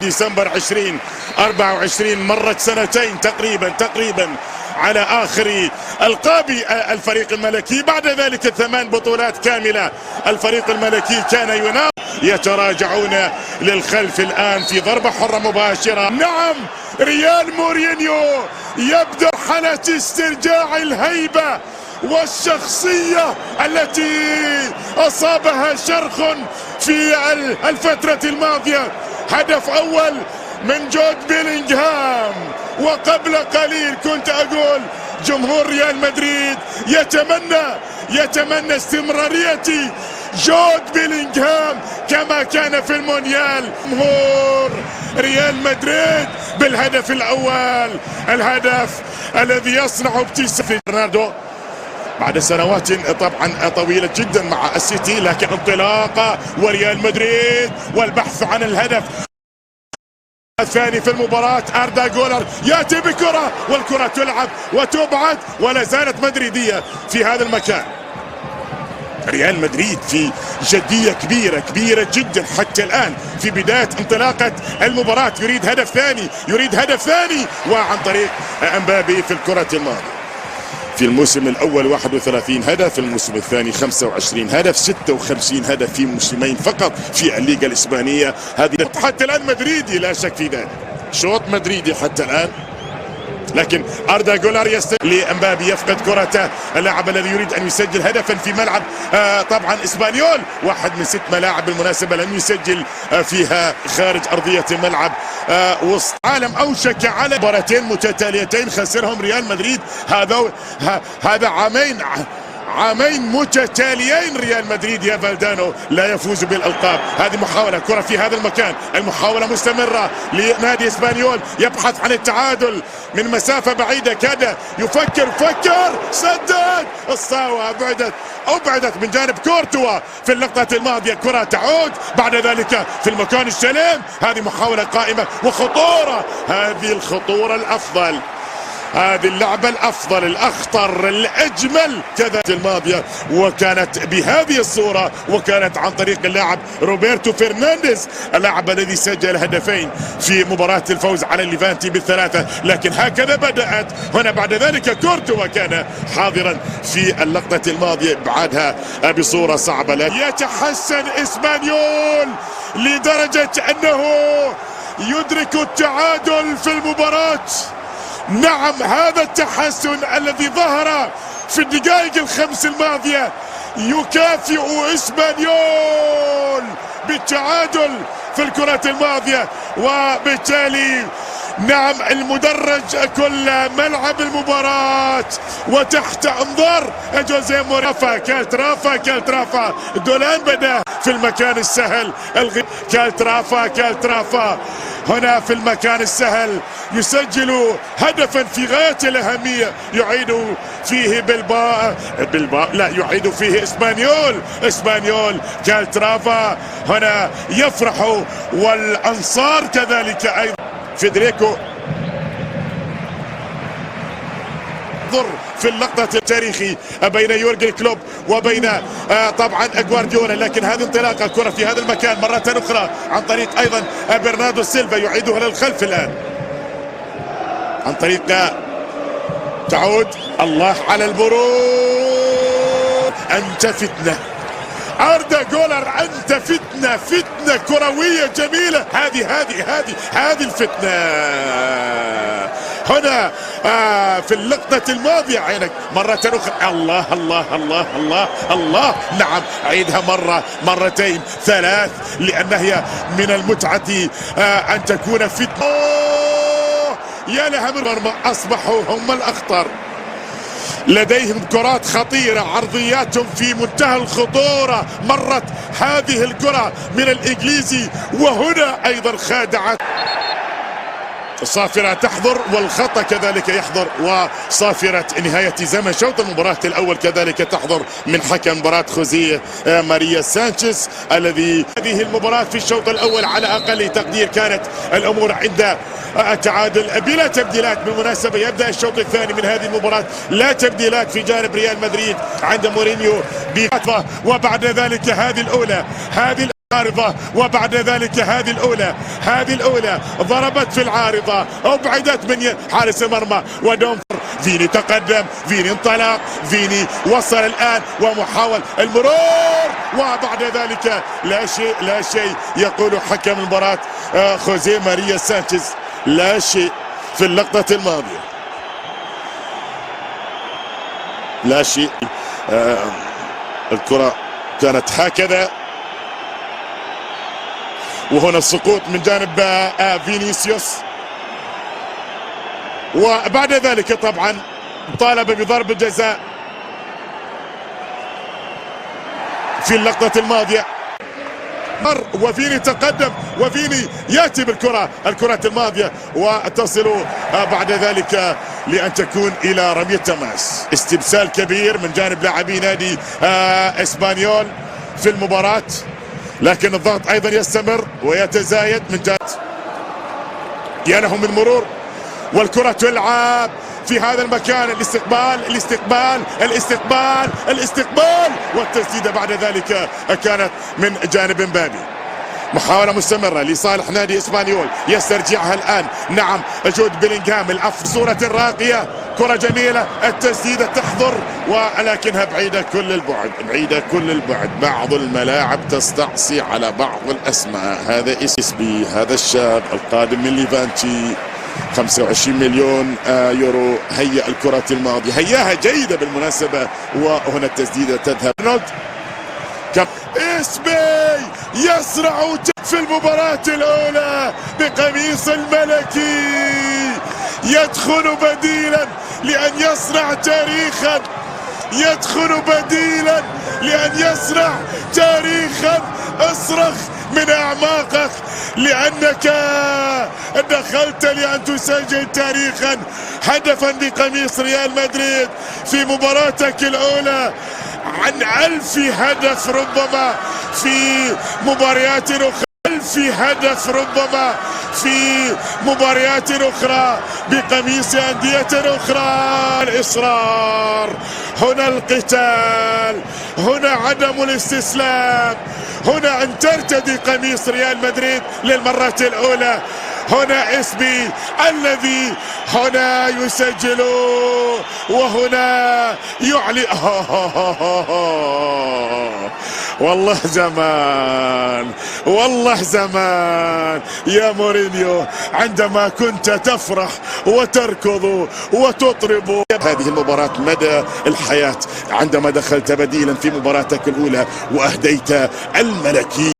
ديسمبر 2024 مرت سنتين تقريبا على آخر ألقاب الفريق الملكي. بعد ذلك 8 بطولات كاملة الفريق الملكي كان ينام. يتراجعون للخلف الآن في ضربة حرة مباشرة. نعم، ريال مورينيو يبدأ مرحلة استرجاع الهيبة والشخصية التي أصابها شرخ في الفترة الماضية. هدف أول من جود بيلينغهام، وقبل قليل كنت أقول جمهور ريال مدريد يتمنى استمرارية جود بيلينغهام كما كان في المونديال. جمهور ريال مدريد بالهدف الأول، الهدف الذي يصنع ابتسامة برناردو بعد سنوات طبعا طويلة جدا مع السيتي، لكن انطلاقة وريال مدريد والبحث عن الهدف الثاني في المباراة. أردا جولر يأتي بكرة والكرة تلعب وتبعد، ولا زالت مدريدية في هذا المكان. ريال مدريد في جدية كبيرة جدا حتى الآن في بداية انطلاقة المباراة. يريد هدف ثاني وعن طريق امبابي في الكرة الماضية. في الموسم الأول 31 هدف، في الموسم الثاني 25 هدف، 56 هدف في موسمين فقط في الليغا الإسبانية. هذه حتى الآن مدريدي لا شك في ذلك، شوط مدريدي حتى الآن. لكن أردا جولر يستلم لأمبابي، يفقد كرته، اللاعب الذي يريد أن يسجل هدفا في ملعب طبعا إسبانيول، واحد من 6 ملاعب بالمناسبة لم يسجل فيها خارج أرضية الملعب وسط عالم. أوشك على مباراتين متتاليتين خسرهم ريال مدريد. هذا عامين متتاليين ريال مدريد يا فالدانو لا يفوز بالألقاب. هذه محاولة، كرة في هذا المكان، المحاولة مستمرة لنادي اسبانيول، يبحث عن التعادل من مسافة بعيدة، كاد يفكر سدد الصاوة، أبعدت من جانب كورتوا في اللقطة الماضية. كرة تعود بعد ذلك في المكان السليم. هذه محاولة قائمة وخطورة، هذه الخطورة الأفضل، هذه اللعبة الأفضل الأخطر الأجمل كذا الماضية، وكانت بهذه الصورة، وكانت عن طريق اللاعب روبرتو فرنانديز، اللاعب الذي سجل هدفين في مباراة الفوز على الليفانتي بالثلاثة. لكن هكذا بدأت هنا. بعد ذلك كورتوا كان حاضرا في اللقطة الماضية، ابعادها بصورة صعبة. يتحسن اسبانيول لدرجة أنه يدرك التعادل في المباراة. نعم، هذا التحسن الذي ظهر في الدقائق الخمس الماضية يكافئ اسبانيول بالتعادل في الكرة الماضية، وبالتالي نعم المدرج كل ملعب المباراة وتحت انظار جوزيه مورينيو. كالترافا دولان بدأ في المكان السهل، كالترافا هنا في المكان السهل يسجل هدفا في غاية الأهمية، يعيد فيه يعيد فيه اسبانيول. كالترافا هنا يفرح والأنصار كذلك أيضا. فيدريكو في اللقطة التاريخي بين يورجن كلوب وبين طبعا جوارديولا، لكن هذه انطلاقة كرة في هذا المكان مرة أخرى عن طريق أيضا برناردو سيلفا، يعيدها للخلف الآن عن طريق تعود. الله على المرور، أنت فتنة أردا جولر، أنت فتنة كروية جميلة. هذه الفتنة هنا في اللقطة الماضية. عينك مرة أخرى، الله. نعم، عيدها مرتين 3 لأن هي من المتعة أن تكون فتنة. يا لها من مرمى، أصبحوا هم الأخطر، لديهم كرات خطيرة، عرضياتهم في منتهى الخطورة. مرت هذه الكرة من الإنجليزي، وهنا أيضا خادعت. الصافرة تحضر والخطأ كذلك يحضر، وصافرة نهاية زمن شوط المباراة الأول كذلك تحضر من حكم مباراة خوزيه ماريا سانشيز، الذي هذه المباراة في الشوط الأول على أقل تقدير كانت الأمور عند التعادل بلا تبديلات. بالمناسبة يبدأ الشوط الثاني من هذه المباراة لا تبديلات في جانب ريال مدريد عند مورينيو، وبعد ذلك هذه الأولى عارضة، وبعد ذلك هذه الأولى ضربت في العارضة، أبعدت من حارس المرمى، ودومفر فيني تقدم، فيني انطلق، فيني وصل الآن ومحاول المرور، وبعد ذلك لا شيء يقول حكم المباراة خوزيه ماريا سانشيز، لا شيء في اللقطة الماضية، لا شيء. الكرة كانت هكذا، وهنا السقوط من جانب فينيسيوس، وبعد ذلك طبعا طالب بضرب الجزاء في اللقطة الماضية، وفيني تقدم، وفيني يأتي الكرة الماضية وتصل بعد ذلك لأن تكون إلى رمية تماس. استبسال كبير من جانب لاعبي نادي اسبانيول في المباراة، لكن الضغط أيضا يستمر ويتزايد من جانب ينهم من مرور، والكرة تلعب في هذا المكان، الاستقبال والتسديدة بعد ذلك كانت من جانب مبابي. محاولة مستمرة لصالح نادي اسبانيول، يسترجعها الآن، نعم جود بيلينغهام العفو، صورة راقية، كرة جميلة، التسديدة تحضر ولكنها بعيدة كل البعد، بعض الملاعب تستعصي على بعض الأسماء. هذا اسبي، هذا الشاب القادم من ليفانتي، 25 مليون يورو، هيأ الكرة الماضية، هياها جيدة بالمناسبة، وهنا التسديدة تذهب. اسبي يسرع في المباراة الأولى بقميص الملكي، يدخل بديلا لأن يصنع تاريخا، اصرخ من أعماقك لأنك دخلت لأن تسجل تاريخا، هدفا بقميص ريال مدريد في مباراتك الأولى عن 1000 هدف ربما في مباريات أخرى، 1000 هدف ربما في مباريات أخرى بقميص أندية أخرى. الإصرار، هنا القتال، هنا عدم الاستسلام، هنا أن ترتدي قميص ريال مدريد للمرة الأولى. هنا اسبي الذي هنا يسجل وهنا يعلن. والله زمان يا مورينيو عندما كنت تفرح وتركض وتطرب. هذه المباراة مدى الحياة عندما دخلت بديلا في مباراتك الأولى وأهديت الملكي.